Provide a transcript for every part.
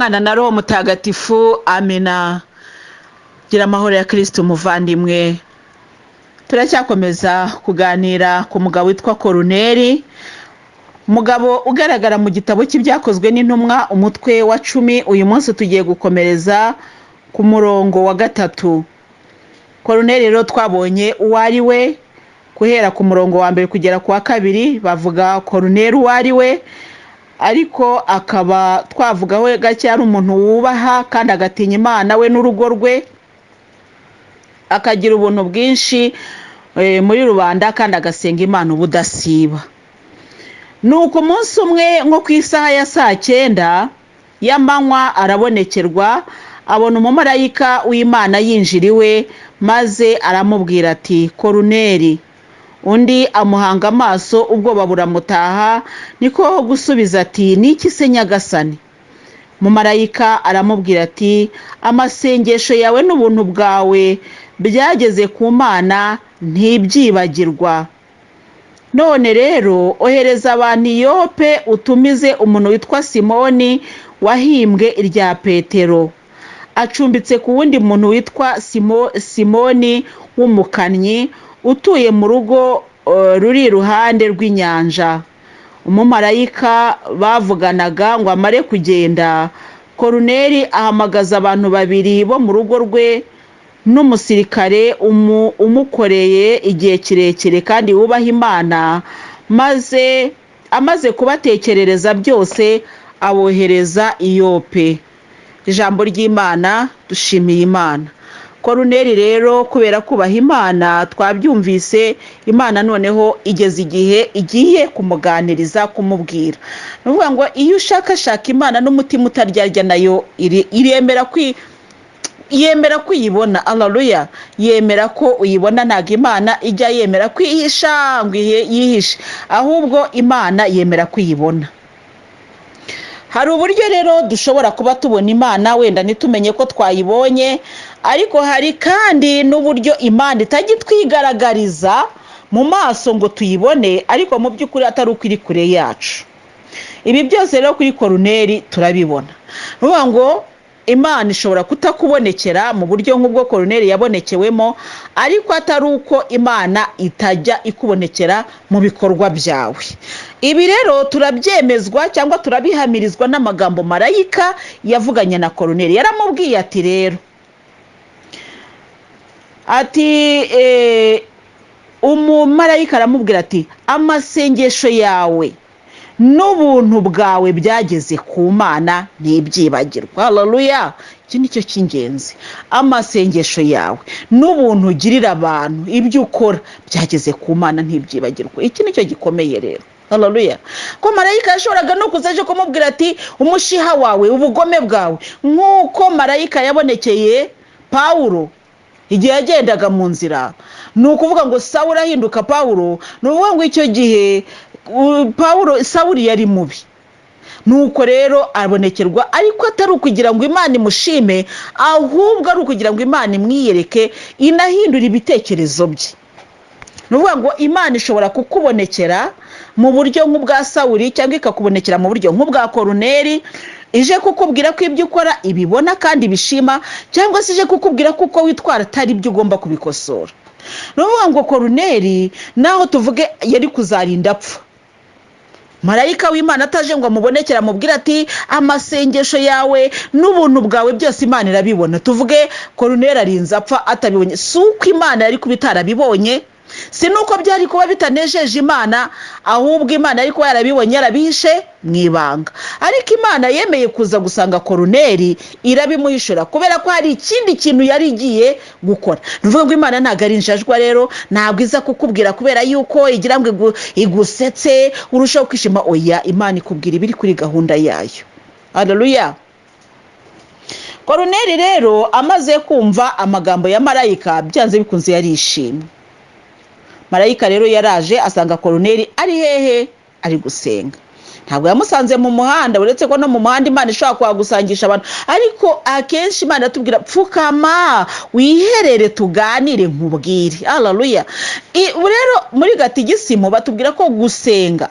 Mwana na Roho Mutagatifu. Amina. Gira amahoro ya Kristo umuvandimwe. Turacyakomeza kuganira ku mugabo witwa Koruneli, umugabo ugaragara mu gitabo cy'ibyakozwe n'intumwa umutwe wa 10. Uyu munsi tugiye gukomereza ku murongo wa 3. Koruneli rero twabonye uwari we guhera ku murongo wa 1 kugera ku wa 2. Bavuga Koruneli uwari we, ariko akaba twavuga we gake ari umuntu wubaha kandi agatinya Imana we n'urugo rwe, akagira ubuntu bwinshi muri rubanda kandi agasenga Imana ubudasiba. Nuko umunsi umwe nko ku isaha ya 9 y'amanywa arabonekerwa, abona umumarayika w'Imana yinjiriwe, maze aramubwira ati Koruneli. Undi amuhanga amaso, ubwoba buramutaha, niko gusubiza ati niki se nyagasani? Umumarayika aramubwira ati amasengesho yawe n'ubuntu bwawe byageze ku Mana ntibyibagirwa. None rero ohereza abantu i Yope utumize umuntu witwa Simoni wahimbwe irya Petero, acumbitse ku wundi muntu witwa Simoni w'umukannyi utuye mu rugo ruri iruhande rw'inyanja. Umumarayika bavuganaga ngo amare kugenda, Koruneli ahamagaza abantu 2 bo mu rugo rwe n'umusirikare umukoreye igihe kirekire kandi wubaha Imana, maze amaze kubatekerereza byose abohereza i Yope. Ijambo ry'Imana. Dushimiye Imana. Koruneli rero kubera kubaha Imana twabyumvise, Imana noneho igeze igihe igiye kumuganiriza, kumubwira. Nuvuga ngo iyo ushakashaka Imana n'umutima utaryarya nayo yemera kwiyibona. Haleluya. Yemera ko uyibona, ntago Imana ijya yemera kwihisha ngo yihishe, ahubwo Imana yemera kwiyibona. Hari uburyo rero dushobora kuba tubona Imana wenda nitumenye ko twayibonye, ariko hari kandi n'uburyo Imana itajya twigaragariza mu maso ngo tuyibone, ariko mu by'ukuri atari uko iri kure yacu. Ibi byose rero kuri Koruneli turabibona. Nuvuga ngo Imana ishobora kutakubonekera mu buryo nk'ubwo Koruneli yabonekewemo, ariko atari uko Imana itajya ikubonekera mu bikorwa byawe. Ibi rero turabyemezwa cyangwa turabihamirizwa n'amagambo marayika yavuganye na Koruneli. Yaramubwiye ati rero umumarayika aramubwira ati amasengesho yawe n'ubuntu bwawe byageze ku Mana ntibyibagirwa. Haleluya. Iki nicyo cy'ingenzi. Amasengesho yawe n'ubuntu ugirira abantu, ibyo ukora byageze ku Mana ntibyibagirwa. Iki nicyo gikomeye rero. Haleluya. Ko marayika yashoboraga no kuzaje kumubwira ati umushiha wawe, ubugome bwawe, nk'uko marayika yabonekeye Pawulo igihe yagendaga mu nzira. Ni ukuvuga ngo Sawuli ahinduka Pawulo, ni ukuvuga ngo icyo gihe Sawuli yari mubi. Nuko rero abonekerwa, ariko atari ukugira ngo Imana imushime, ahubwo ari ukugira ngo Imana imwiyereke, inahindura ibitekerezo bye. Nuvuga ngo Imana ishobora kukubonekera mu buryo nk'ubwa Sawuli, cyangwa ikakubonekera mu buryo nk'ubwa Koruneli, ije kukubwira ko ibyo ukora ibibona kandi bishima, cyangwa se ije kukubwira ko uko witwara atari byo ugomba kubikosora. Nuvuga ngo Koruneli naho tuvuge yari kuzarinda apfa, marayika w'Imana ataje ngo amubonekera amubwira ati amasengesho yawe n'ubuntu bwawe byose Imana irabibona. Tuvuge Koruneli arinze apfa atabibonye, si uko Imana yari kubitarabibonye, si nuko byari kuba bitanejeje Imana, ahubwo Imana yari kuba yarabibonye yarabihishe mu ibanga. Ariko Imana yemeye kuza gusanga Koruneli, irabimuhishura kubera ko hari ikindi kintu yari igiye gukora. Nuvuga ngo Imana ntago ari injajwa rero, ntabwo iza kukubwira kubera yuko igira ngo igusetse urushaho kwishima. Oya, Imana ikubwira ibiri kuri gahunda yayo. Haleluya. Koruneli rero amaze kumva amagambo ya marayika, byanze bikunze yarishimye. Marayika rero yaraje asanga Koruneli ari hehe? Ari gusenga. Ntabwo yamusanze mu muhanda, uretse ko no mu muhanda Imana ishobora kuhagusangisha abantu, ariko akenshi Imana atubwira pfukama wiherere tuganire nkubwire. Haleluya. Rero muri Gatigisimo batubwira ko gusenga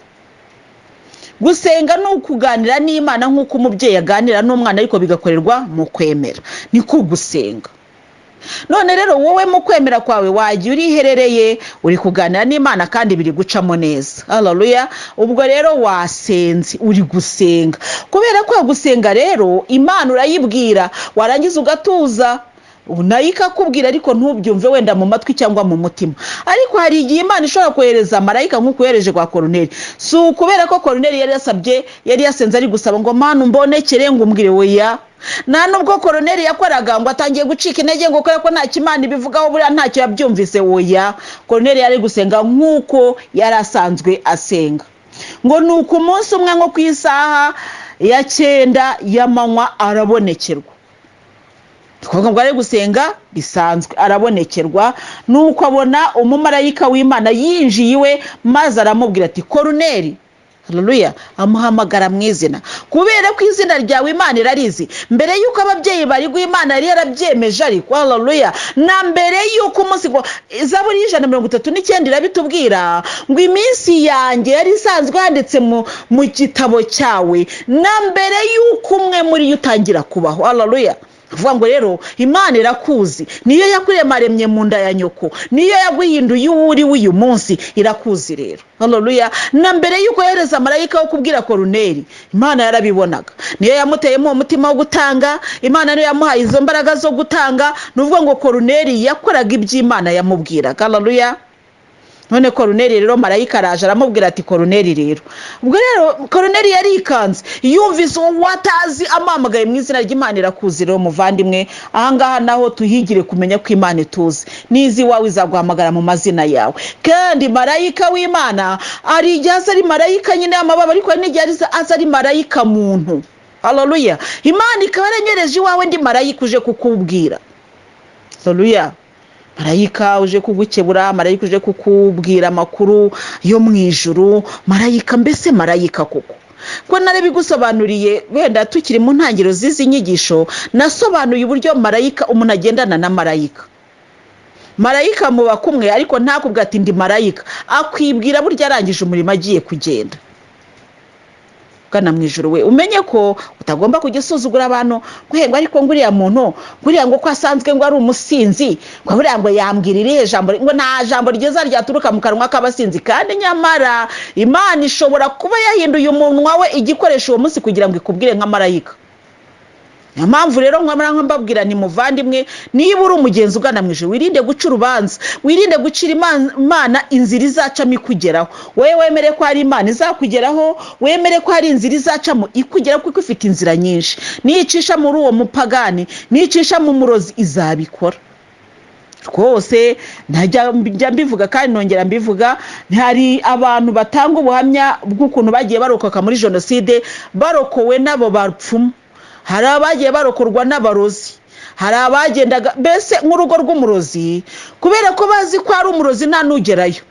gusenga ni ukuganira n'Imana nk'uko umubyeyi aganira n'umwana ariko bigakorerwa mu kwemera, niko gusenga. None rero wowe mu kwemera kwawe wagiye uriherereye uri kuganira n'Imana kandi biri gucamo neza. Haleluya. Ubwo rero wasenze uri gusenga, kubera ko gusenga rero Imana urayibwira warangiza ugatuza nayo ikakubwira ariko ntubyumve wenda mu matwi cyangwa mu mutima. Ariko hari igihe Imana ishobora kohereza marayika nk'uko yohereje kwa Koruneli. Si ukubera ko Koruneli yari yasenze ari gusaba ngo Mana umbonekere ngo umbwire oya. Nta nubwo Koruneli yakoraga ngo atangiye gucika intege ngo ko nta kimana ibivugaho buriya ntacyo yabyumvise oya. Koruneli yari gusenga nk'uko yari asanzwe asenga. Ngo nuko umunsi umwe nko ku isaha ya 9 y'amanywa arabonekerwa. Twavuga ngo ari gusenga bisanzwe, arabonekerwa nuko abona umumarayika w'Imana yinjiye iwe maze aramubwira ati Koruneli. Haleluya. Amuhamagara mu izina, kubera ko izina ryawe Imana irarizi. Mbere yuko ababyeyi bari gu'Imana yari yarabyemeje ariko haleluya, na mbere yuko umunsi ngo Zaburi 139 irabitubwira ngo iminsi yanjye yari isanzwe handitse mu gitabo cyawe na mbere yuko umwe muri yo utangira kubaho. Haleluya. Vuga ngo rero Imana irakuzi, niyo yakuremaremye mu nda ya nyoko, niyo yaguhinduye uri w'uyu munsi, irakuzi rero. Haleluya. Na mbere yuko yohereza marayika wo kubwira Koruneli, Imana yarabibonaga. Niyo yamuteyemo umutima wo gutanga, Imana niyo yamuhaye izo mbaraga zo gutanga. Nuvuga ngo Koruneli yakoraga iby'Imana yamubwiraga. Haleluya. None Koruneli rero marayika araje aramubwira ati Koruneli rero. Ubwo rero Koruneli yarikanze, yumvise watazi amamagaye mu izina ry'Imana irakuzi rero muvandimwe. Ahangaha naho tuhigire kumenya ko Imana ituzi, nizi wawe izaguhamagara mu mazina yawe. Kandi marayika w'Imana ari igihe ari marayika nyine amababa, ariko n'igihe ari marayika muntu. Haleluya. Imana ikaba yaranyereje iwawe ndi marayika uje kukubwira. Haleluya. Marayika uje kugukebura, marayika uje kukubwira amakuru yo mu ijuru, marayika mbese marayika koko. Ko nare bigusobanuriye wenda tukiri mu ntangiro zizi nyigisho, nasobanuye uburyo marayika umuntu agendana na marayika. Marayika muba kumwe ariko ntakubwa ati ndi marayika, akwibwira burya arangije umurimo agiye kugenda. Kana mu ijuru we umenye ko utagomba kugisuzugura abantu guhenga ariko nguriya muntu nguriya ngo ko asanzwe ngo ari umusinzi ngo buriya ngo yambwira irihe jambo ngo nta jambo ryiza ryaturuka mu kanwa k'abasinzi. Kandi nyamara Imana ishobora kuba yahinduye umunwa we igikoresho uwo munsi kugira ngo ikubwire nka marayika. Mpamvu rero mbabwira ni muvandimwe, niba uri umugenzi ugana mu ijuru wirinde guca urubanza, wirinde gucira Imana inzira izacamo ikugeraho. Wewe wemere ko hari Imana izakugeraho, wemere ko hari inzira izacamo ikugeraho kuko ifite inzira nyinshi. Niyicisha muri uwo mupagani, niyicisha mu murozi izabikora. Rwose najya mbivuga kandi nongera mbivuga, hari abantu batanga ubuhamya bw'ukuntu bagiye barokoka muri jenoside, barokowe nabo bapfumu. Hari abagiye barokorwa n'abarozi, hari abagendaga mbese nk'urugo rw'umurozi, kubera ko bazi ko ari umurozi nta nugerayo.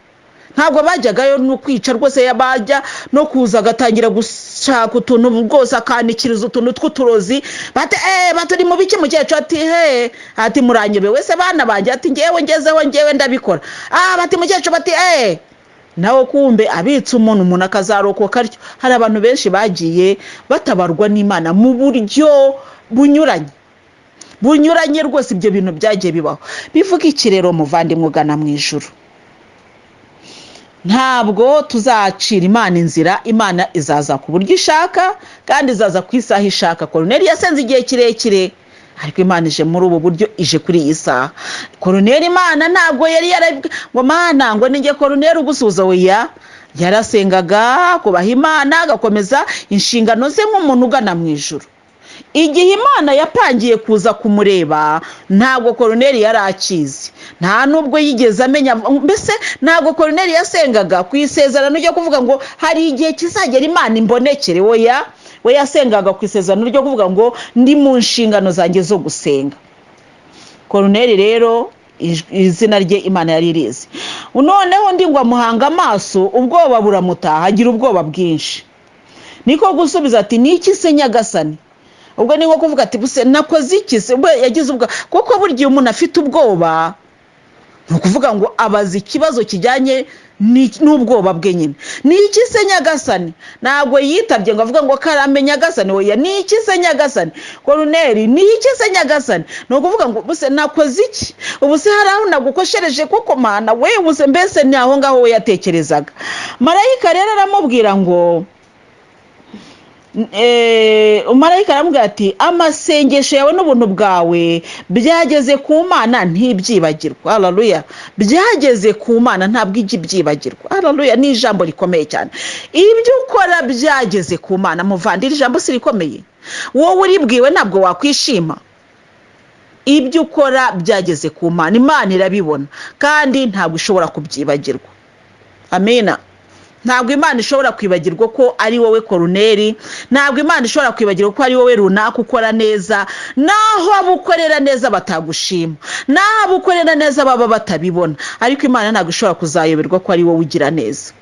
Ntabwo bajyagayo no kwica rwose, yabajya no kuza agatangira gushaka utuntu rwose akanikiriza utuntu tw'uturozi. Baturi mu biki mukecuru ati ati muranyebe wese bana banjye ati ngewe ngezeho ngewe ndabikora. Bati mukecuru bati nawe kumbe abitse umuntu akazarokoka. Hari abantu benshi bagiye batabarwa n'Imana mu buryo bunyuranye rwose. Ibyo bintu byagiye bibaho. Bivuga iki rero muvandimwe ugana mu ijuru? Ntabwo tuzacira Imana inzira, Imana izaza ku buryo ishaka kandi izaza ku isaha ishaka. Koruneli yasenze igihe kirekire ariko Imana ije muri ubu buryo, ije kuri iyi saha. Koruneli Imana ntabwo yari ngo Mana ngo ninge Koruneli ugusubiza oya. Yarasengaga kubaha Imana, agakomeza inshingano ze nk'umuntu ugana mu ijuru. Igihe Imana yapangiye kuza kumureba ntabwo Koruneli yari akizi, nta nubwo yigeze amenya. Mbese ntabwo Koruneli yasengaga ku isezerano ryo kuvuga ngo hari igihe kizagera Imana imbonekere. Oya, we yasengaga ku isezerano ryo kuvuga ngo ndi mu nshingano zanjye zo gusenga. Koruneli rero izina rye Imana yari irizi. Noneho ndi ngo amuhanga amaso, ubwoba buramutaha, agira ubwoba bwinshi. Niko gusubiza ati niki se nyagasani? Ubwo ni nko kuvuga ati buse nakoze iki se? Ubwo yagize ubwo kuko burya umuntu afite ubwoba ni ukuvuga ngo abaza ikibazo kijyanye n'ubwoba bwe nyine. Ni iki se nyagasani? Ntabwo yitabye ngo avuga ngo karame nyagasani, oya, ni iki se nyagasani? Koruneri, ni iki se nyagasani? Ni ukuvuga ngo buse nakoze iki? Ubu se hari aho nagukoshereje koko mana we? Ubuse mbese ni aho ngaho we yatekerezaga. Marayika rero aramubwira ngo umarayika aramubwira ati amasengesho yawe n'ubuntu bwawe byageze ku Mana ntibyibagirwa. Haleluya. Byageze ku Mana ntabwo ijya ibyibagirwa. Haleluya. Ni ijambo rikomeye cyane. Ibyo ukora byageze ku Mana. Muvandira, ijambo si rikomeye? Wowe uribwiwe ntabwo wakwishima? Ibyo ukora byageze ku Mana. Imana irabibona kandi ntabwo ishobora kubyibagirwa. Amina. Ntabwo Imana ishobora kwibagirwa ko ari wowe Koruneri. Ntabwo Imana ishobora kwibagirwa ko ari wowe runaka ukora neza, naho abukorera neza batagushima, naho abukorera neza baba batabibona. Ariko Imana ntabwo ishobora kuzayoberwa ko ari wowe ugira neza.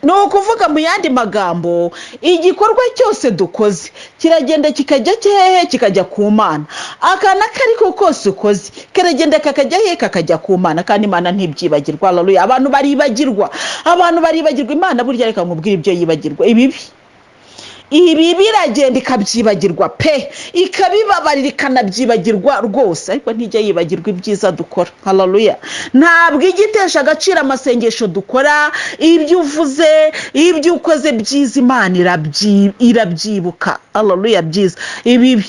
Ni ukuvuga mu yandi magambo, igikorwa cyose dukoze kiragenda kikajya hehe? Kikajya ku Mana. Akana kariko kose ukoze karagenda kakajya hehe? Kakajya ku Mana, kandi Imana ntibyibagirwa. Haleluya. Abantu baribagirwa, Imana burya reka nkubwire ibyo yibagirwa. Ibi biragenda ikabyibagirwa pe, ikabibabarira ikanabyibagirwa rwose, ariko ntijya yibagirwa ibyiza dukora. Haleluya. Ntabwo igitesha agaciro amasengesho dukora, ibyo uvuze, ibyo ukoze byiza Imana irabyibuka. Haleluya. Byiza ibibi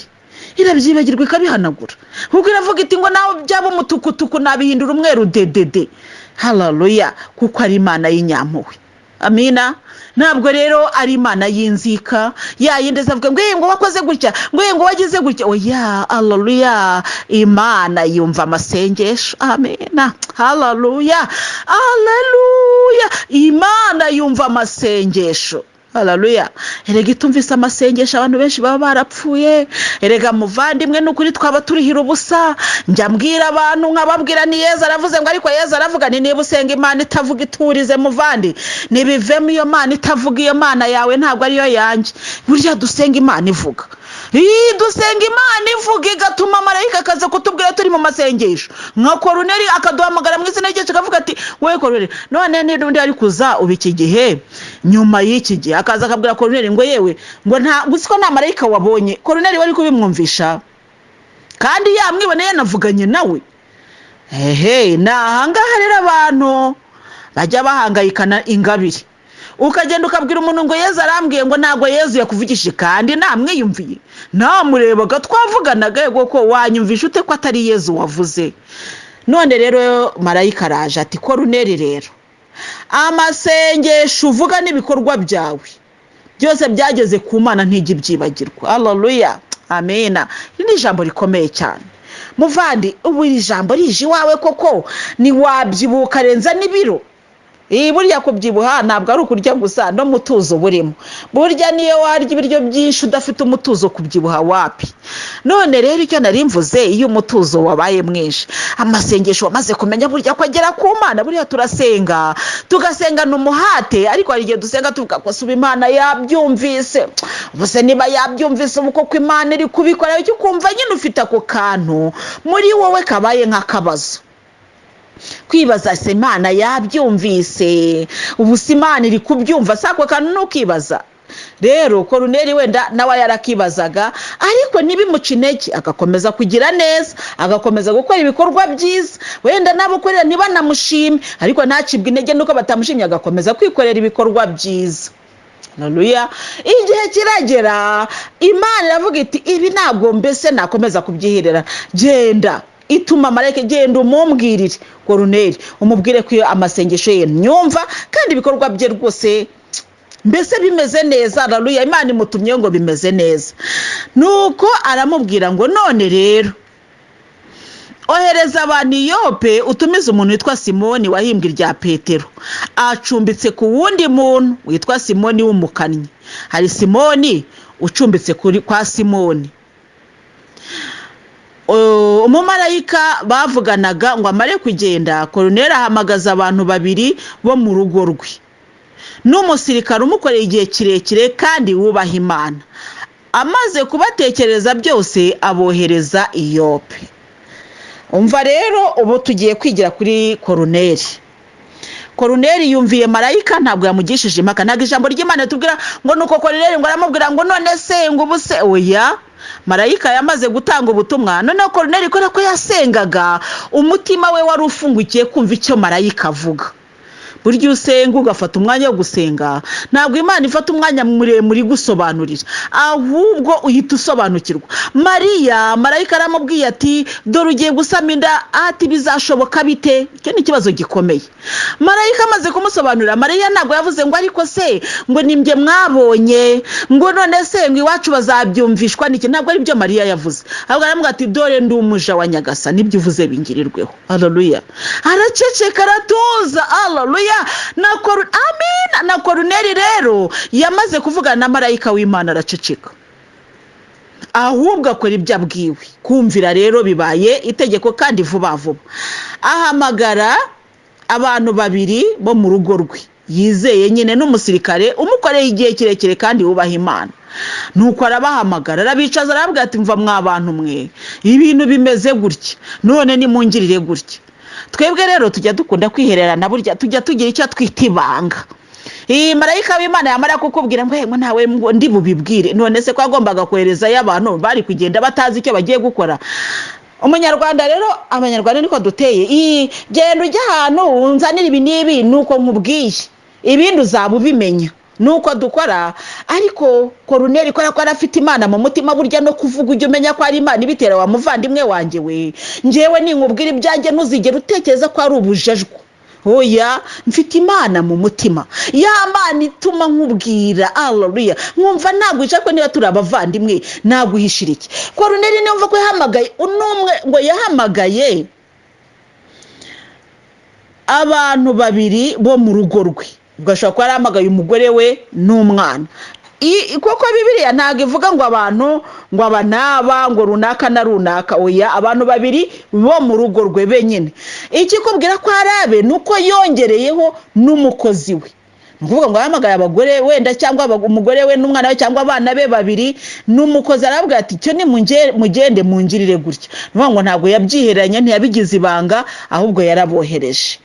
irabyibagirwa ikabihanagura. Kuko iravuga iti ngo nawe byaba umutukutuku nabihindura umweru dedede. Haleluya. Kuko ari Imana y'inyampuhwe. Amina. Ntabwo rero ari Imana y'inzika yayindi avuga ngo wakoze gutya, ngo wagize gutya. Oya. Haleluya. Imana yumva amasengesho. Amina. Haleluya. Haleluya. Imana yumva amasengesho. Haleluya. Erega itumvise amasengesho abantu benshi baba barapfuye. Erega muvandimwe n'ukuri twaba turihira ubusa. Njya mbwira abantu nkababwira ni Yesu aravuze ngo, ariko Yesu aravuga ni niba usenga Imana itavuga iturize muvandi, nibivemo iyo Mana itavuga. Iyo Mana yawe ntabwo ariyo yanjye. Burya dusenga Imana ivuga. Dusenga Imana ivuga igatuma marayika akaza kutubwira turi mu masengesho. Nka Koruneri akaduhamagara mu izina rye akavuga ati wowe Koruneri, none n'undi ari kuza ubiki gihe nyuma y'iki gihe akaza akabwira Koruneri ngo yewe ngo gusiko nta marayika wabonye. Koruneri wari kubimwumvisha kandi yamwiboneye yanavuganye nawe. Nahangaha rero abantu bajya bahangayikana ingabire. Ukagenda ukabwira umuntu ngo Yesu arambwiye, ngo ntabwo Yesu yakuvugishije kandi namwiyumviye, namurebaga twavuganaga. Yego ko wanyumvisha ute ko atari Yesu wavuze? None rero marayika araje ati Koruneri rero, amasengesho uvuga n'ibikorwa byawe byose byageze ku Mana ntijya ibyibagirwa. Haleluya. Amina. Ni ijambo rikomeye cyane muvandi. Ubu iri jambo rije iwawe koko ntiwabyibuka renza n'ibiro. Burya kubyibuha ntabwo ari ukurya gusa, no mutuzo burimo. Burya niyo warya ibiryo byinshi udafite umutuzo kubyibuha wapi? None rero icyo nari mvuze, iyo umutuzo wabaye mwinshi, amasengesho wamaze kumenya burya ko agera ku Mana. Burya turasenga tugasengana umuhate, ariko hari igihe dusenga tuvuga ko suba Imana yabyumvise. Ubuse niba yabyumvise ubu koko Imana iri kubikora, icyo ukumva nyine ufite ako kantu muri wowe kabaye nk'akabazo. Kwibaza se Imana yabyumvise, ubu se Imana iri kubyumva? Sako kantu nukibaza. Rero Koruneri wenda nawe yarakibazaga, ariko ntibimuca intege, agakomeza kugira neza, agakomeza gukora ibikorwa byiza. Wenda nabukorera ntibanamushime, ariko ntacibwe intege nuko batamushimye, agakomeza kwikorera ibikorwa byiza. Haleluya. Igihe kiragera Imana iravuga iti ibi ntabwo mbese nakomeza kubyihirira. Genda ituma marayika, genda umumbwirire Koruneri, umubwire ko amasengesho ye nyumva kandi ibikorwa bye rwose mbese bimeze neza. Haleluya. Imana imutumye ngo bimeze neza. Nuko aramubwira ngo none rero ohereza abantu i Yope utumize umuntu witwa Simoni wahimbwe irya Petero, acumbitse ku wundi muntu witwa Simoni w'umukannyi. Hari Simoni ucumbitse kwa Simoni. Umumarayika bavuganaga ngo amare kugenda, Koruneri ahamagaza abantu babiri bo mu rugo rwe n'umusirikare umukoreye igihe kirekire kandi wubaha Imana. Amaze kubatekereza byose abohereza i Yope. umva rero ubu tugiye kwigira kuri Koruneli yumviye marayika ntabwo yamugishije impaka, ntabwo ijambo ry'Imana tubwira ngo nuko Koruneli ngo aramubwira ngo none se ngo ubuse, oya, marayika yamaze gutanga ubutumwa. Noneho Koruneli kubera ko yasengaga, umutima we wari ufungukiye kumva icyo marayika avuga. Burya usenga ugafata umwanya wo gusenga, ntabwo Imana ifata umwanya muremure gusobanurira, ahubwo uhita usobanukirwa. Marayika aramubwiye ati dore ugiye gusama inda, ati bizashoboka bite? Icyo ni ikibazo gikomeye. Marayika amaze kumusobanurira, Mariya ntabwo yavuze ngo ariko se ngo nimbye mwabonye ngo none se ngo iwacu bazabyumvishwa n'iki, ntabwo ari byo Mariya yavuze, ahubwo aramubwira ati dore ndi umuja wa Nyagasani, nibyo uvuze bingirirweho. Haleluya. Araceceka aratuza. Haleluya. Amina. Na Koruneli rero yamaze kuvugana na marayika w'Imana araceceka, ahubwo akora ibyo abwiwe. Kumvira rero bibaye itegeko kandi vuba vuba. Ahamagara abantu babiri bo mu rugo rwe yizeye nyine n'umusirikare umukoreye igihe kirekire kandi wubaha Imana. Nuko arabahamagara, arabicaza, arababwira ati mva mwabantu mwe, ibintu bimeze gutya, none nimungirire gutya. Twebwe rero tujya dukunda kwihererana, burya tujya tugira icyo twita ibanga. Marayika w'Imana yamara kukubwira ngo ntawe ndi bubibwire, none se ko agombaga kohereza y'abantu bari kugenda batazi icyo bagiye gukora. Umunyarwanda rero, abanyarwanda niko duteye, genda ujya ahantu unzanira ibi n'ibi nuko nkubwiye, ibindi uzaba ubimenya nuko dukora. Ariko Koruneli ko arafite Imana mu mutima, burya no kuvuga ujye umenya ko ari Imana ibitera wa muvandimwe wanjye we. Njewe ninkubwira ibyanjye ntuzigera utekereza ko ari ubujejwe, oya, mfite Imana mu mutima, ya Mana ituma nkubwira. Haleluya. Nkumva nagwisha ko niba turi abavandimwe naguhishira iki. Koruneli numva ko yahamagaye unumwe, ngo yahamagaye abantu babiri bo mu rugo rwe, ugashaka ko yaramagaye umugore we n'umwana. Koko Bibiliya ntabwo ivuga ngo abantu ngo abanaba ngo runaka na runaka, oya, abantu babiri bo mu rugo rwe benyine. Ikikubwira ko arabe nuko yongereyeho n'umukozi we, nukuvuga ngo yahamagaye abagore wenda cyangwa umugore we n'umwana we cyangwa abana be babiri n'umukozi. Arabwira ati cyo ni mugende mungirire gutya. Nuvuga ngo ntabwo yabyiheranye, ntiyabigize ibanga, ahubwo yarabohereje.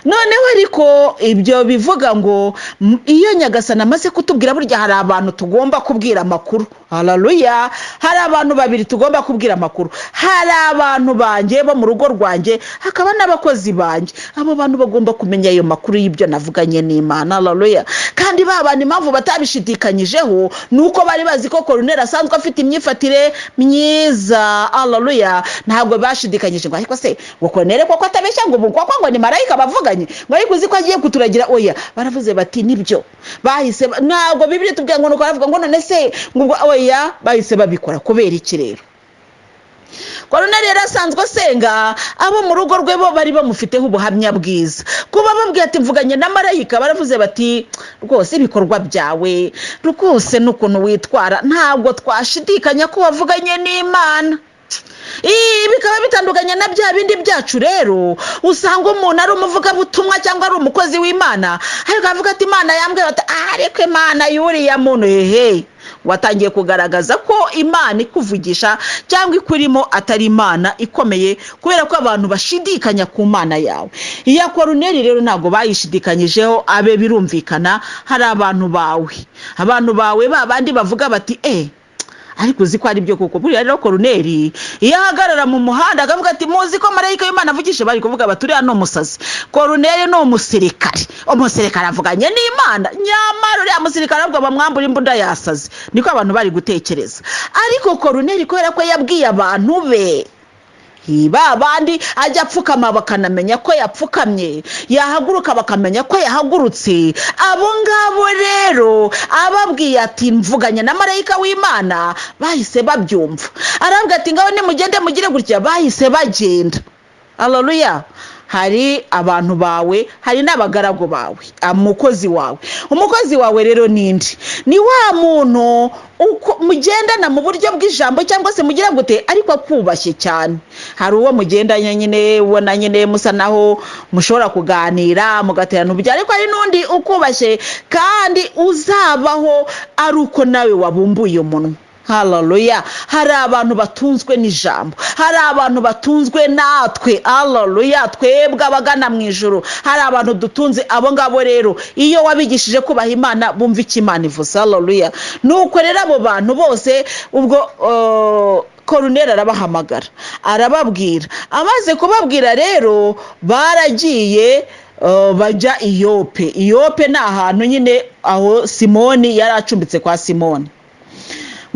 Noneho ariko ibyo bivuga ngo iyo Nyagasani amaze kutubwira, burya hari abantu tugomba kubwira amakuru. Haleluya. Hari abantu babiri tugomba kubwira amakuru, hari abantu banjye bo mu rugo rwanjye, hakaba n'abakozi banjye. Abo bantu bagomba kumenya ayo makuru y'ibyo navuganye n'Imana. Haleluya. Kandi babana impamvu batabishidikanyijeho nuko bari bazi ko Koruneli asanzwe afite imyifatire myiza. Haleluya. Ntabwo bashidikanyije ngo ariko se ngo Koruneli koko atabeshya ngo ngo ni marayika bavuganye ngo ariko uzi ko agiye kuturagira, oya, baravuze bati nibyo. Bahise ntabwo Bibiliya tubwira ngo nuko aravuga ngo none se ngo oya, bahise babikora. Kubera iki rero? Koruneli yarasanzwe asenga, abo mu rugo rwe bo bari bamufiteho ubuhamya bwiza. Kuba babwiye ati mvuganye na marayika, baravuze bati rwose ibikorwa byawe rwose n'ukuntu witwara ntabwo twashidikanya ko wavuganye n'Imana. Bikaba bitandukanye na bya bindi byacu rero, usanga umuntu ari umuvugabutumwa cyangwa ari umukozi w'Imana, ariko avuga ati Imana yambwiye, ati ariko Imana yuriya muntu hehe, watangiye kugaragaza ko Imana ikuvugisha cyangwa ikurimo atari Imana ikomeye, kubera ko abantu bashidikanya ku Mana yawe. Iya Koruneli rero ntabwo bayishidikanyijeho, abe birumvikana. Hari abantu bawe babandi bavuga bati ariko uzi ko ari byo koko. Buriya rero Koruneli iyo ahagarara mu muhanda akavuga ati muzi ko marayika w'Imana avugisha, bari kuvuga bati uriya ni umusazi. Koruneli ni umusirikare, umusirikare avuganye n'Imana, nyamara uriya musirikare ahubwo bamwambura imbunda yasaze. Niko abantu bari gutekereza. Ariko Koruneli kubera ko yabwiye abantu be, babandi ajya apfukama bakanamenya ko yapfukamye, yahaguruka bakamenya ko yahagurutse. Abo ngabo rero ababwiye ati mvuganye na marayika w'Imana, bahise babyumva. Arabwira ati ngaho nimugende mugire gutya, bahise bagenda. Haleluya. Hari abantu bawe, hari n'abagaragu bawe, umukozi wawe rero nindi ni wa muntu mugendana mu buryo bw'ijambo cyangwa se mugira gute, ariko akubashye cyane. Hari uwo mugendanye nyine ubona nyine musa naho mushobora kuganira mugaterana ubujya, ariko hari n'undi ukubashye kandi uzabaho ari uko nawe wabumbuye umunwa. haleluya. Hari abantu batunzwe n'ijambo, hari abantu batunzwe natwe, haleluya, twebwe abagana mu ijuru. Hari abantu dutunze, abo ngabo rero iyo wabigishije kubaha Imana bumva icyo Imana ivuze, haleluya. Nuko rero abo bantu bose ubwo Koruneri arabahamagara arababwira. Amaze kubabwira rero baragiye bajya i Yope. Yope ni ahantu nyine aho Simoni yari acumbitse kwa Simoni.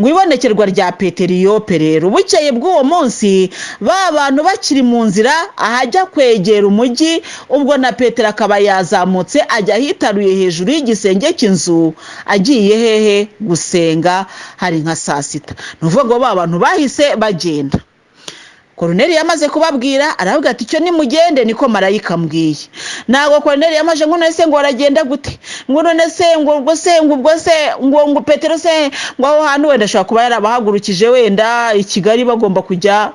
Ngo ibonekerwa rya Petero i Yope rero bukeye bw'uwo munsi ba bantu bakiri mu nzira ahajya kwegera umujyi, ubwo na Petero akaba yazamutse ajya ahitaruye hejuru y'igisenge cy'inzu agiye hehe gusenga, hari nka saa sita. Ni ukuvuga ngo ba bantu bahise bagenda. Koruneri yamaze kubabwira aravuga ati icyo nimugende niko marayika ambwiye. Ntabwo Koruneri yamaje ngo none se ngo aragenda gute, ngo none se ngo Petero se ngo aho hantu wenda ashobora kuba yarabahagurukije wenda i Kigali bagomba kujya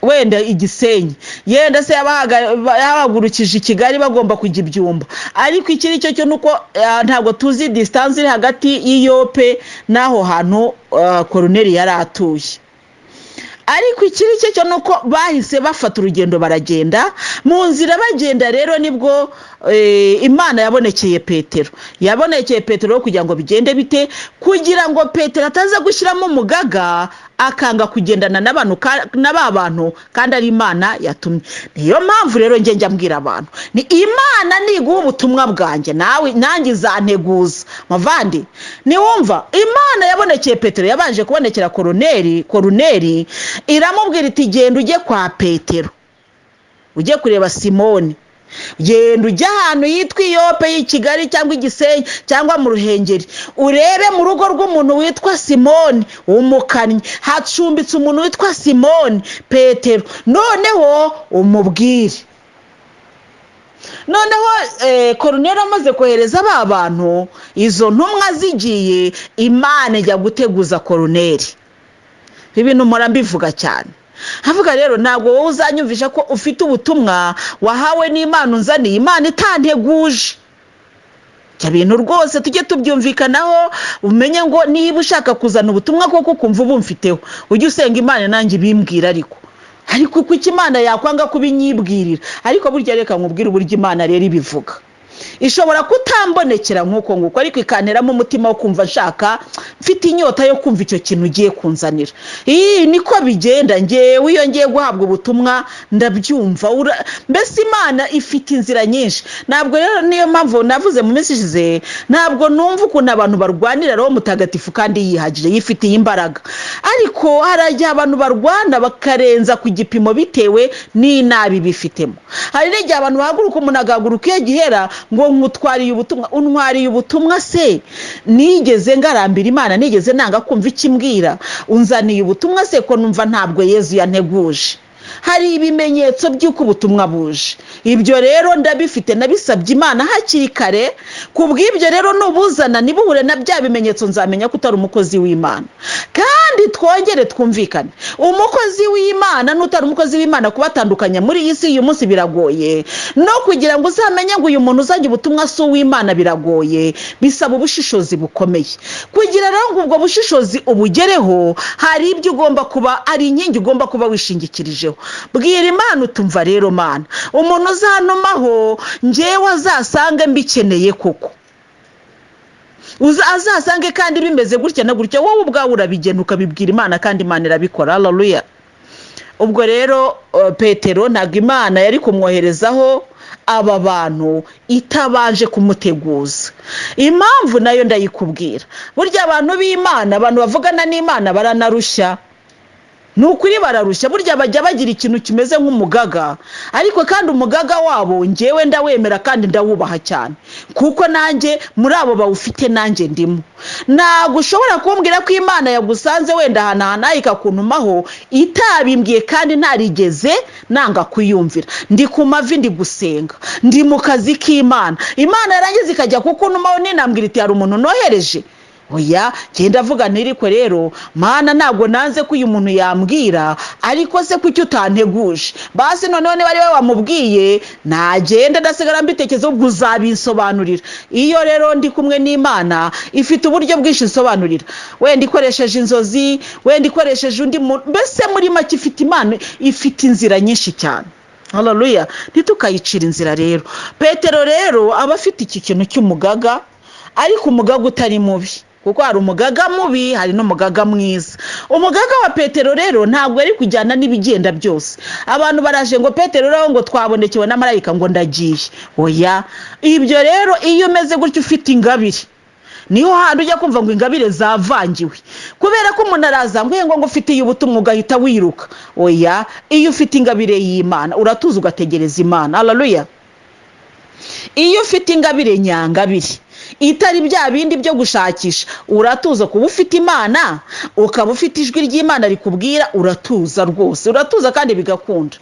wenda i Gisenyi, yenda se yabahagurukije i Kigali bagomba kujya Ibyumba. Ariko ikiri cyo nuko ntabwo tuzi distance iri hagati y'Iyope n'aho hantu Koruneri yari atuye. Ariko ikiri cyo nuko bahise bafata urugendo baragenda. Mu nzira bagenda rero nibwo Imana yabonekeye Petero. Yabonekeye Petero kugira ngo bigende bite, kugira ngo Petero ataza gushyiramo umugaga akanga kugendana n'abantu kandi ari Imana yatumye. Niyo mpamvu rero njya mbwira abantu ni Imana niguha ubutumwa bwanjye nawe nanjye zanteguza. Mavandi niwumva Imana yabonekeye Petero, yabanje kubonekera Koruneri iramubwira iti genda ujye kwa Petero ujye kureba Simoni, genda ujya ahantu yitwa Iyope y'i Kigali cyangwa i Gisenyi cyangwa mu Ruhengeri, urebe mu rugo rw'umuntu witwa Simoni w'umukannyi hacumbitse umuntu witwa Simoni Petero, noneho umubwire. Noneho Koruneri amaze kohereza ba bantu, izo ntumwa zigiye, Imana ijya guteguza Koruneri. Ibintu mpora mbivuga cyane. Havuga rero ntabwo wowe uzanyumvisha ko ufite ubutumwa wahawe n'Imana unzaniye Imana itanteguje. Cya bintu rwose tujye tubyumvikanaho, umenye ngo niba ushaka kuzana ubutumwa koko kumva ubumfiteho ujye usenga Imana nanjye bimbwira. Ariko kuko Imana yakwanga kubinyibwirira, ariko burya reka nkubwire uburyo Imana rero ibivuga. Ishobora kutambonekera nk'uko ariko ikanteramo umutima wo kumva nshaka, mfite inyota yo kumva icyo kintu ugiye kunzanira. Niko bigenda. Ngewe iyo ngiye guhabwa ubutumwa ndabyumva. Mbese Imana ifite inzira nyinshi. Ntabwo rero niyo mpamvu navuze mu minsi ishize, ntabwo numva ukuntu abantu barwanira Roho Mutagatifu kandi yihagije yifitiye imbaraga. Ariko harajya abantu barwana bakarenza ku gipimo bitewe n'inabi bifitemo. Hari n'igihe abantu bahaguruka, umuntu agahaguruka iyo gihera ngo nkutwariye ubutumwa. Untwariye ubutumwa se? Nigeze ngarambira Imana, nigeze nanga kumva ikimbwira? Unzaniye ubutumwa se ko numva ntabwo Yezu yanteguje? Hari ibimenyetso by'uko ubutumwa buje. Ibyo rero ndabifite, nabisabye Imana hakiri kare. Kubw'ibyo rero nubuzana nibuhure na bya bimenyetso nzamenya ko utari umukozi w'Imana. Kandi twongere twumvikane, umukozi w'Imana n'utari umukozi w'Imana kubatandukanya muri iyi si uyu munsi biragoye. No kugira ngo uzamenye ngo uyu muntu uzajya ubutumwa si uw'Imana biragoye, bisaba ubushishozi bukomeye. Kugira rero ngo ubwo bushishozi ubugereho, hari ibyo ugomba kuba, ari inkingi ugomba kuba wishingikirijeho. Bwira Imana utumva rero Mana, umuntu uzantumaho njyewe azasange mbikeneye koko, azasange kandi bimeze gutya na gutya. Wowe ubwawe urabigena ukabibwira Imana kandi Imana irabikora. Haleluya. Ubwo rero Petero ntabwo Imana yari kumwoherezaho aba bantu itabanje kumuteguza. Impamvu nayo ndayikubwira. Burya abantu b'Imana, abantu bavugana n'Imana baranarushya. Nukuri bararushya. Burya bajya bagira ikintu kimeze nk'umugaga, ariko kandi umugaga wabo ngewe ndawemera kandi ndawubaha cyane, kuko nanjye muri abo bawufite nanjye ndimo. Ntabwo ushobora kumbwira ko Imana yagusanze wenda hana ikakuntumaho itabimbwiye kandi ntarigeze nanga kuyumvira. Ndi ku mavi ndi gusenga, ndi mu kazi k'Imana. Imana yarangiza ikajya kukuntumaho ninambwira iti hari umuntu nohereje. oya genda avuga ntiriko rero mana ntabwo nanze ko uyu muntu yambwira ariko se kuki utanteguje basi noneho niba ari we wamubwiye nagenda ndasigara mbitekerezo ubwo uzabisobanurira. Iyo rero ndi kumwe n'Imana ifite uburyo bwinshi isobanurira, wenda ikoresheje inzozi, wenda ikoresheje undi mbese muri make ifite Imana ifite inzira nyinshi cyane. Haleluya, ntitukayicira inzira rero. Petero rero aba afite iki kintu cy'umugaga, ariko umugaga utari mubi, kuko hari umugaga mubi hari n'umugaga mwiza. Umugaga wa Petero rero ntabwo ari kujyana n'ibigenda byose. Abantu baraje ngo Petero rero ngo twabonekewe na marayika ngo ndagiye, oya ibyo rero iyo umeze gutyo ufite ingabire niho hantu ujya kumva ngo ingabire zavangiwe, kubera ko umuntu araza ngo ufitiye ubutumwa ugahita wiruka. Oya, iyo ufite ingabire y'Imana uratuza ugategereza Imana. Haleluya. Iyo ufite ingabire nyangabire itari bya bindi byo gushakisha, uratuza kuba ufite Imana, ukaba ufite ijwi ry'Imana rikubwira, uratuza rwose, uratuza kandi bigakunda.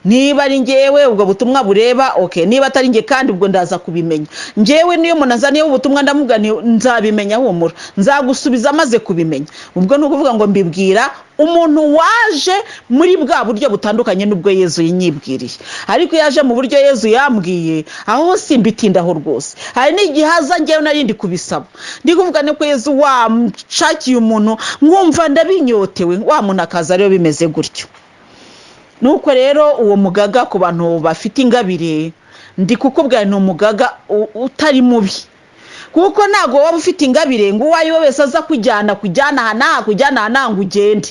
Niba ari ngewe ubwo butumwa bureba, okay, niba atari nge kandi ubwo ndaza kubimenya. Ngewe niyo umuntu azaniye ubutumwa ndamuga nzabimenya, humura nzagusubiza amaze kubimenya. Ubwo ni ukuvuga ngo mbibwira umuntu waje muri bwa buryo butandukanye n'ubwo Yezu yinyibwiriye, ariko yaje mu buryo Yezu yambwiye aho simbitindaho rwose. Hari n'igihe haza ngewe narindi kubisaba, ndi kuvuga ne ko Yezu wamshakiye umuntu nkumva ndabinyotewe, wa muntu akaza rero bimeze gutyo. Nuko rero uwo mugaga ku bantu bafite ingabire ndi kukubwira ni umugaga utari mubi, kuko ntago waba ufite ingabire ngo uwayo wese aza kujyana hana ngo ugende.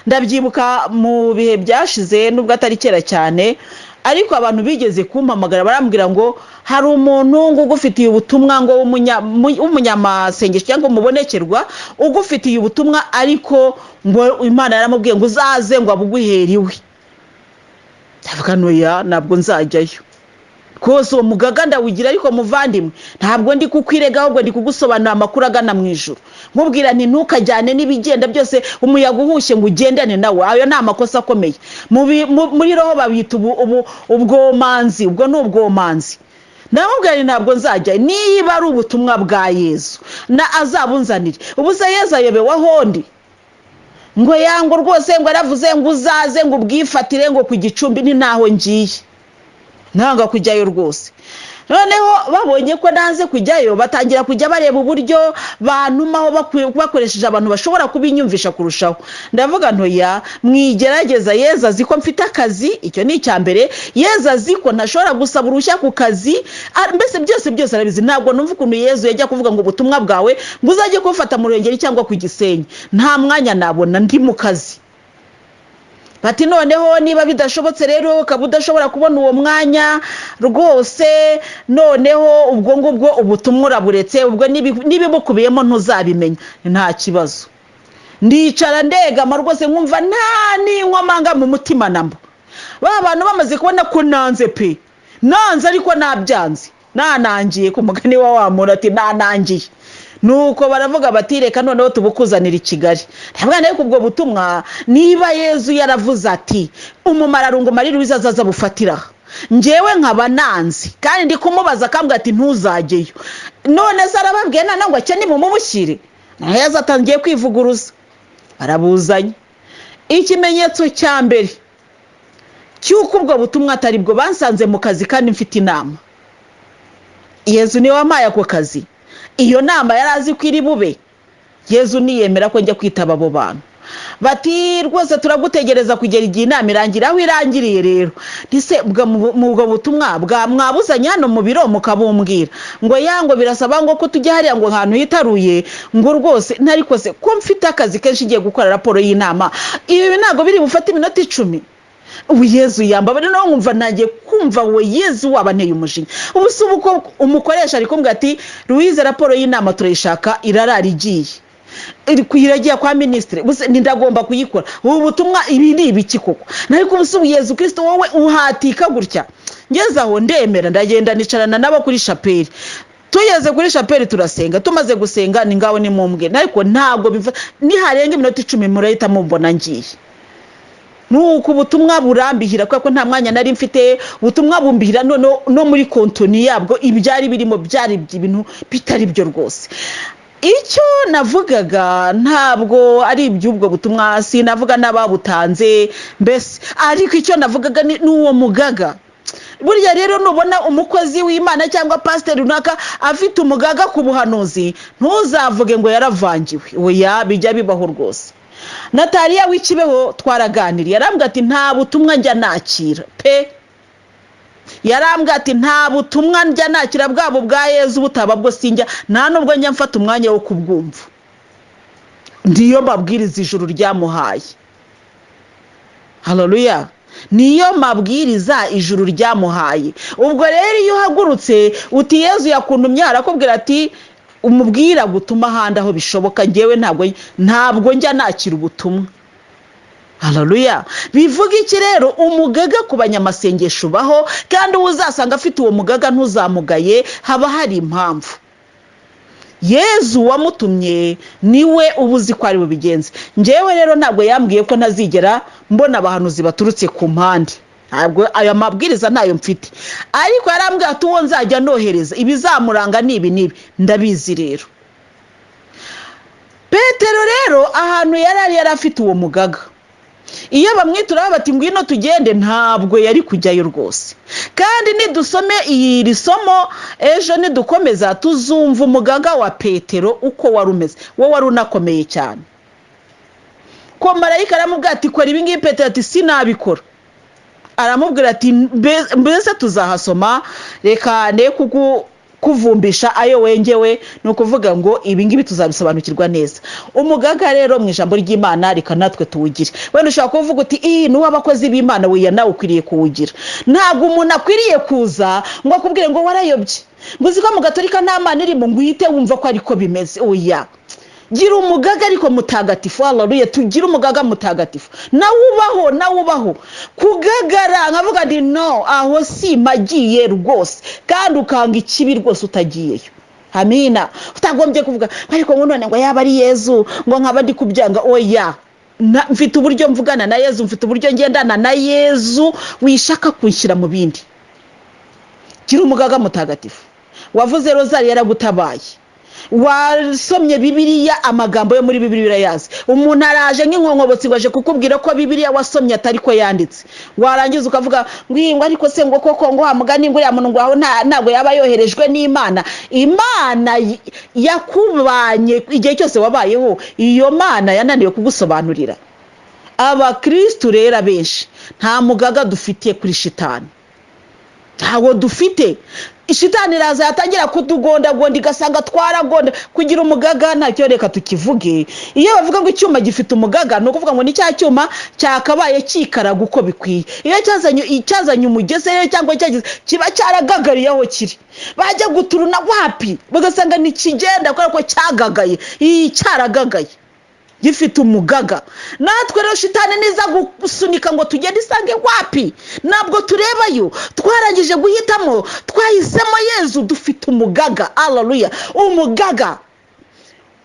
Ndabyibuka mu bihe byashize nubwo atari kera cyane, ariko abantu bigeze kumpamagara barambwira ngo hari umuntu ngo ugufitiye ubutumwa ngo umunyamasengesho cyangwa umubonekerwa ugufitiye ubutumwa, ariko ngo Imana yaramubwiye ngo uzaze ngo abuguheriwe. Ndavuga noya ntabwo nzajyayo kose uwo mugaga ndawugira, ariko muvandimwe ntabwo ndi kukwirega ahubwo ndi kugusobanura amakuru agana mu ijuru. Nkubwira nti ntukajyane n'ibigenda byose umuyaga uhushye ngo ugendane nawe, ayo ni amakosa akomeye. Muri roho babita ubwomanzi, ubwo ni ubwomanzi. Ndamubwira nti ntabwo nzajya, niba ari ubutumwa bwa Yezu na azabunzanire. Ubu se Yezu ayobewe ahondi ngo yango rwose ngo aravuze ngo uzaze ngo ubwifatire ngo ku Gicumbi, ni naho ngiye ntanga kujyayo rwose. Noneho babonye ko nanze kujyayo batangira kujya bareba uburyo bantumaho bakoresheje abantu bashobora kubinyumvisha kurushaho. Ndavuga ntoya mwigerageza, Yezu azi ko mfite akazi, icyo ni icyambere. Yezu azi ko ntashobora gusaba uruhushya ku kazi, mbese byose arabizi. Ntabwo numva ukuntu Yezu yajya kuvuga ngo ubutumwa bwawe ngo uzajye kufata mu Ruhengeri cyangwa ku Gisenyi, nta mwanya nabona ndi mu kazi. Bati noneho niba bidashobotse rero ukaba udashobora kubona uwo mwanya rwose, noneho ubwo ngubwo ubutumwa uraburetse, ubwo nibibukubiyemo ntuzabimenya. Nta kibazo, ndicara ndegama rwose nkumva nta n'inkomanga mu mutima nambo. Ba bantu bamaze kubona ko nanze pe, nanze ariko nabyanze, nanangiye ku mugani wa muntu ati nanangiye. Nuko baravuga bati reka noneho tubukuzanira i Kigali. Ntabwo nayo kubwo butumwa niba Yezu yaravuze ati umumararungu Marie Louise azaza bufatira, ngewe nkaba nanzi kandi ndi kumubaza akambwa ati ntuzajyeyo. None se arababwiye ngo akene mumubushyire, Yezu atangiye kwivuguruza. Arabuzanye. Ikimenyetso cya mbere cyuko ubwo butumwa atari bwo, bansanze mu kazi kandi mfite inama. Yezu niwe wamaye ako kazi, iyo nama yarazi ko iri bube. Yezu niyemera ko njya kwitaba abo bantu. Bati rwose turagutegereza kugera igihe inama irangira. Aho irangiriye rero ndise mu bwo butumwa bwa mwabuzanye hano mu biro mukabumbwira ngo yango birasaba ngo ko tujya hariya ngo ahantu hitaruye ngo rwose ntariko se ko mfite akazi kenshi ngiye gukora raporo y'inama, ibi ntago biri bufate iminota 10. Ubu Yezu yambabare no nkumva nanjye kumva we Yezu wabanteye umujinya. Ubu se uko umukoresha ari kumbwira ati Louise raporo y'inama turayishaka irarara igiye, kuyiragiye kwa ministre, buse ndagomba kuyikora. Ubu butumwa ibi ni ibiki koko? Nariko ubu Yezu Kristo wowe uhatika gutya. Ngeze aho ndemera ndagenda nicarana nabo kuri chapelle. Tugeze kuri chapelle turasenga, tumaze gusenga ni ngaho ni mumbwe, ariko ntago biva ni harenga iminota 10 murahita mumbona ngiye. Nuko ubutumwa burambihira kuko nta mwanya nari mfite. Ubutumwa bumbihira no muri kontoni yabwo ibyari birimo byari ibintu bitari byo rwose. icyo navugaga ntabwo ari iby'ubwo butumwa, sinavuga n'ababutanze mbese, ariko icyo navugaga ni uwo mugaga. Burya rero nubona umukozi w'Imana cyangwa pasiteri runaka afite umugaga ku buhanuzi, ntuzavuge ngo yaravangiwe. Oya, bijya bibaho rwose. Nataliya w'Ikibeho twaraganiriye, yarambwira ati nta butumwa njya nakira pe. Yarambwira ati nta butumwa njya nakira bwabo bwa Yezu butaba bwo sinjya, nta nubwo njya mfata umwanya wo kubwumva. Ndiyo mabwiriza ijuru ryamuhaye. Haleluya. Niyo mabwiriza ijuru ryamuhaye. Ubwo rero iyo uhagurutse uti Yezu yakuntumye, arakubwira ati umubwira gutuma ahandi aho bishoboka, ngewe ntabwo njya nakira ubutumwa. Haleluya. Bivuga iki rero? Umugaga ku banyamasengesho ubaho, kandi uzasanga afite uwo mugaga ntuzamugaye, haba hari impamvu. Yezu wamutumye niwe ubuzi ko ari bubigenze. Ngewe rero ntabwo yambwiye ko ntazigera mbona abahanuzi baturutse ku mpande. Ntabwo aya mabwiriza ntayo mfite, ariko yarambwiye ati uwo nzajya nohereza ibizamuranga nibi ndabizi. Rero Petero rero ahantu yari afite uwo mugaga, iyo bamwitura bati ngwino tugende, ntabwo yari kujyayo rwose. Kandi nidusome iri somo ejo nidukomeza tuzumva umugaga wa Petero uko wari umeze. Wowe wari unakomeye cyane, ko marayika aramubwira ati kora ibi ngibi. Petero ati sinabikora. Aramubwira ati mbese tuzahasoma, reka ne kuvumbisha ayo wengewe, no kuvuga ngo ibi ngibi tuzabisobanukirwa neza. Umugaga rero mu ijambo ry'Imana reka natwe tuwugire. Wenda ushaka kuvuga uti ni w'abakozi b'Imana, we nawe ukwiriye kuwugira. Ntabwo umuntu akwiriye kuza ngo akubwire ngo warayobye, ngo uzi ko mu Gatolika nta Mana irimo, ngo uhite wumva ko ariko bimeze. Oya, gira umugaga ariko mutagatifu. Haleluya. Tugira umugaga mutagatifu, nawe ubaho kugagara nkavuga ndi no, aho si magiye rwose, kandi ukanga ikibi rwose utagiyeyo. Amina. Utagombye kuvuga ariko ngo none ngo yaba ari Yezu ngo nkaba ndi kubyanga. Oya, mfite uburyo mvugana na Yezu, mfite uburyo ngendana na Yezu, wishaka kunshyira mu bindi. Gira umugaga mutagatifu. Wavuze rozari yaragutabaye, wasomye Bibiliya, amagambo yo muri Bibiliya urayazi. Umuntu araje nk'inkonkobotsi ngo aje kukubwira ko Bibiliya wasomye atari ko yanditse, warangiza ukavuga ngo ariko se ngo koko ngo hamugani ngo ya muntu ngo aho ntabwo yaba yoherejwe n'Imana. Imana yakubanye igihe cyose wabayeho, iyo Mana yananiwe kugusobanurira. Abakristo rero abenshi nta mugaga dufitiye kuri shitani, ntawo dufite. Ishitani raza yatangira kutugondagonda igasanga twaragonda. Kugira umugaga ntacyo, reka tukivuge. Iyo bavuga ngo icyuma gifite umugaga, no kuvuga ngo ni cya cyuma cyakabaye kikaraga uko bikwiye. Iyo cyazanye umugese rero cyangwa cyagize kiba cyaragagariye aho kiri, bajya guturuna wapi bagasanga ni kigenda kubera ko cyagagaye. Cyaragagaye gifite umugaga. Natwe rero shitani niza gusunika ngo tugende isange wapi, ntabwo turebayo. Twarangije guhitamo, twahisemo Yezu, dufite umugaga. Haleluya. Umugaga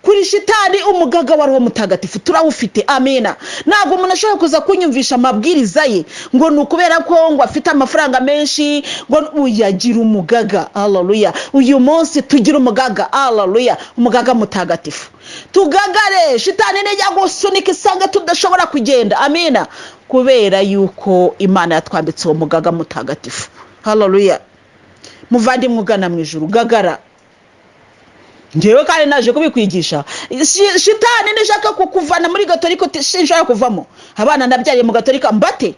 kuri shitani, umugaga wa Roho Mutagatifu turawufite. Amina. Ntabwo umuntu ashobora kuza kunyumvisha amabwiriza ye ngo ni ukubera ko ngo afite amafaranga menshi ngo uyagira umugaga. Haleluya. Uyu munsi tugira umugaga. Haleluya. Umugaga mutagatifu. Tugagare shitani nejya gusunika isanga tudashobora kugenda. Amina. Kubera yuko Imana yatwambitse uwo mugaga mutagatifu. Haleluya. Muvandimwe ugana mu ijuru, gagara. Ngewe kandi naje kubikwigisha. Shitani nishaka kukuvana muri Gatolika, sinshaka kuvamo. Abana nabyariye mu Gatolika mbate,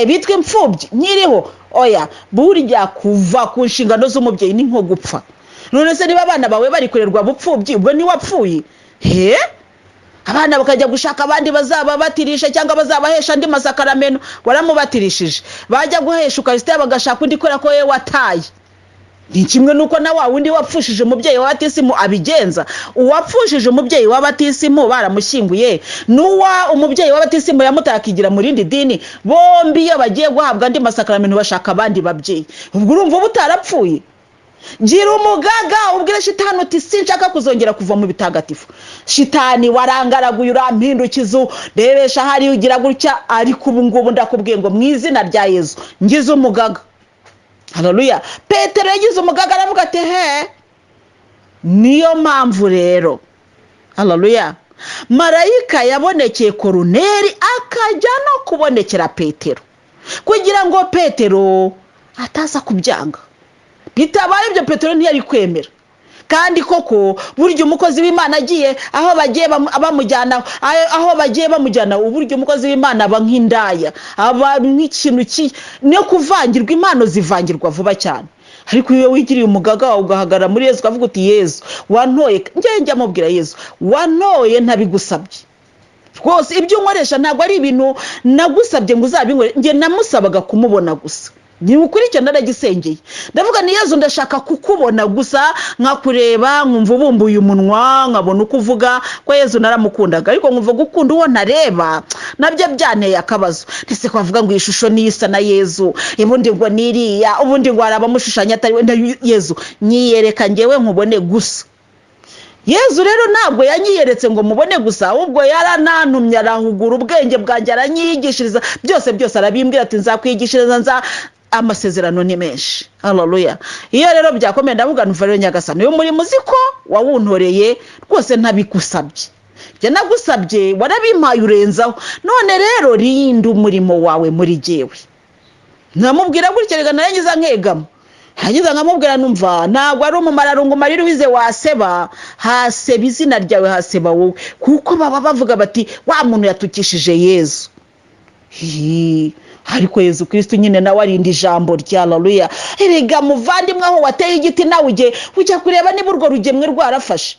bitwe imfubyi nyiriho. Oya, burya kuva ku nshingano z'umubyeyi ni nko gupfa. None se niba abana bawe bari kurerwa bupfubyi, ubwo ni wapfuye? Abana bakajya gushaka abandi bazababatirisha cyangwa bazabahesha andi masakaramento, waramubatirishije. Bajya guhesha Ukaristiya bagashaka undi kora ko we wataye. Ni kimwe nuko na wa wundi wapfushije umubyeyi wa batisimu abigenza. Uwapfushije umubyeyi wa batisimu baramushyinguye, nuwa umubyeyi wa batisimu yamutakigira mu rindi dini, bombi iyo bagiye guhabwa andi masakaramento bashaka abandi babyeyi. Ubwo urumva butarapfuye? Gira umugaga ubwira shitani uti sinshaka kuzongera kuva mu bitagatifu. Shitani warangaraguye urampindukizo, rebesha hari ugira gutya, ariko ubu ngubu ndakubwiye ngo mu izina rya Yezu ngize umugaga. Haleluya. Petero yagize umugaga aravuga ati niyo mpamvu rero haleluya. Marayika yabonekeye Koruneli akajya no kubonekera Petero kugira ngo Petero ataza kubyanga. Bitabaye ibyo Petero ntiyari kwemera. Kandi koko buryo umukozi w'Imana agiye aho bagiye bamujyana aho bagiye bamujyana uburyo umukozi w'Imana aba nk'indaya aba nk'ikintu no kuvangirwa, impano zivangirwa vuba cyane. Ariko iyo wigiriye umugaga wawe ugahagara muri Yesu ukavuga uti Yesu wantoye, njye amubwira Yesu wantoye ntabigusabye rwose, ibyo unkoresha ntabwo ari ibintu nagusabye ngo uzabinkore, njye namusabaga kumubona gusa. Ni ukurikira naragisengeye ndavuga ni Yesu ndashaka kukubona gusa, nkakureba nkumva ubumbuye umunwa nkabona uko uvuga ko Yesu naramukundaga, ariko nkumva gukunda uwo ntareba nabyo byanteye akabazo. Ndetse kwavuga ngo ishusho nisa na Yesu, ubundi ngo niriya, ubundi ngo arabamushushanya atari we. Yesu nyiyereka ngewe nkubone gusa. Yesu rero ntabwo yanyiyeretse ngo mubone gusa, ahubwo yaranantumye arahugura ubwenge bwanjye aranyigishiriza byose arabimbwira ati nzakwigishiriza amasezerano ni menshi. Haleluya. Iyo rero byakomeye ndavuga numva rero Nyagasani uyu muri muziko wawuntoreye rwose ntabigusabye, njye nagusabye warabimpaye urenzaho, none rero rinda umurimo wawe muri jewe. Namubwira gutya rega narangiza nkegama, hangiza nkamubwira numva ntabwo ari umumararungu marira wize waseba, haseba izina ryawe, haseba wowe, kuko baba bavuga bati wa muntu yatukishije Yesu. Ariko Yesu Kristo nyine nawe arinda ijambo rya haleluya. Erega muvandimwe aho wateye igiti nawe ujya kureba niba urwo rugemwe rwarafashe.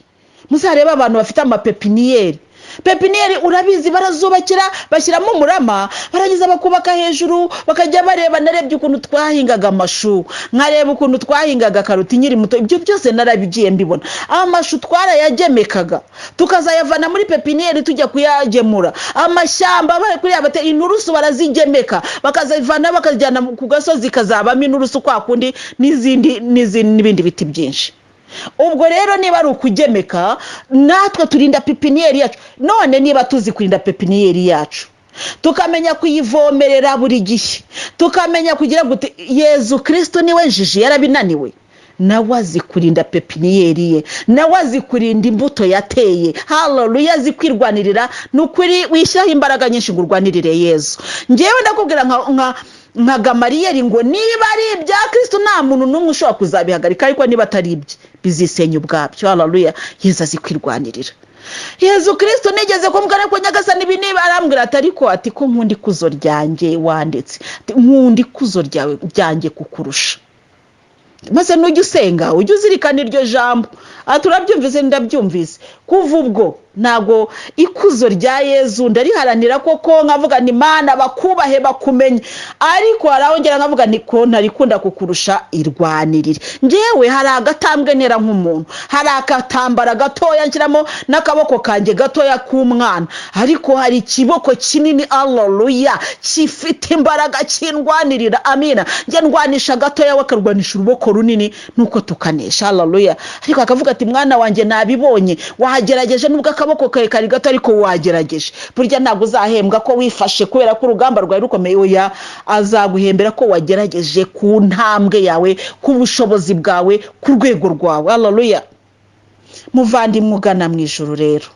Muzareba abantu bafite amapepiniyeri. Pepiniyeri urabizi barazubakira bashyiramo umurama, barangiza bakubaka hejuru bakajya bareba. Narebye ukuntu twahingaga amashu, nkareba ukuntu twahingaga karoti nyiri muto, ibyo byose narabigiye mbibona. Amashu twarayagemekaga tukazayavana muri pepiniyeri tujya kuyagemura. Amashyamba bari kuri abate inturusu barazigemeka bakazivana bakajyana ku gasozi kazabamo inturusu kwa kundi n'ibindi biti byinshi. Ubwo rero niba ari ukugemeka natwe turinda pepiniyeri yacu. None niba tuzi kurinda pepiniyeri yacu tukamenya kuyivomerera buri gihe, tukamenya kugira gute, Yesu Kristo niwe njiji yarabinaniwe, nawe azi kurinda pepiniyeri ye, nawe azi kurinda imbuto yateye. Haleluya. azi kwirwanirira. Nukuri wishyiraho imbaraga nyinshi ngo urwanirire Yesu. Ngewe ndakubwira nka Gamariyeli ngo niba ari ibya Kristo nta muntu n'umwe ushobora kuzabihagarika, ariko niba atari ibye bizisenya ubwabyo. Haleluya. Yesu azi kwirwanirira. Yesu Kristo nigeze kumubwira ko Nyagasani ibi niba arambwira ati ko nkunda ikuzo ryanjye wandetse, nkunda ikuzo ryanjye kukurusha. Maze nujya usenga ujye uzirikana iryo jambo. Turabyumvise ndabyumvise. Kuva ubwo ntago ikuzo rya Yesu ndariharanira koko, nkavuga ni Mana bakubahe bakumenye, ariko arahongera nkavuga ni ko ntarikunda kukurusha, irwanirire. Ngewe hari agatambwe ntera nk'umuntu, hari akatambara gatoya nshyiramo n'akaboko kanjye gatoya k'umwana, ariko hari ikiboko kinini haleluya gifite imbaraga kindwanirira. Amina. Njye ndwanisha gatoya wakarwanisha uruboko runini nuko tukanesha. Haleluya. Ariko akavuga ati mwana wanjye nabibonye wahagerageje nubwo akaboko kawe kari gato, ariko wagerageje. Burya ntabwo uzahembwa ko wifashe kubera ko urugamba rwawe rukomeye, oya, azaguhembera ko wagerageje ku ntambwe yawe, ku bushobozi bwawe, ku rwego rwawe. Haleluya. Muvandimwe ugana mu ijuru rero,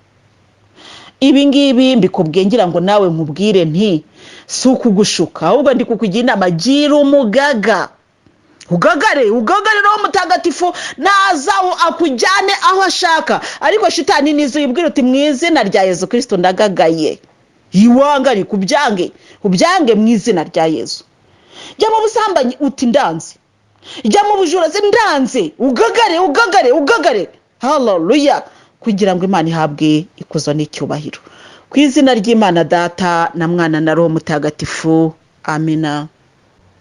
ibi ngibi mbikubwiye ngira ngo nawe nkubwire nti si ukugushuka, ahubwo ndi kukugira inama, gira umugaga. Ugagare roho mutagatifu naza akujyane aho ashaka, ariko shitani nizo yibwira uti mu izina rya Yesu Kristo ndagagaye. Iwangari kubyange mu izina rya Yesu. Jya mu busambanyi uti ndanze, jya mu bujura ndanze. Ugagare. Haleluya. Kugira ngo Imana ihabwe ikuzo n'icyubahiro. Ku izina ry'Imana Data na Mwana na Roho Mutagatifu. Amina.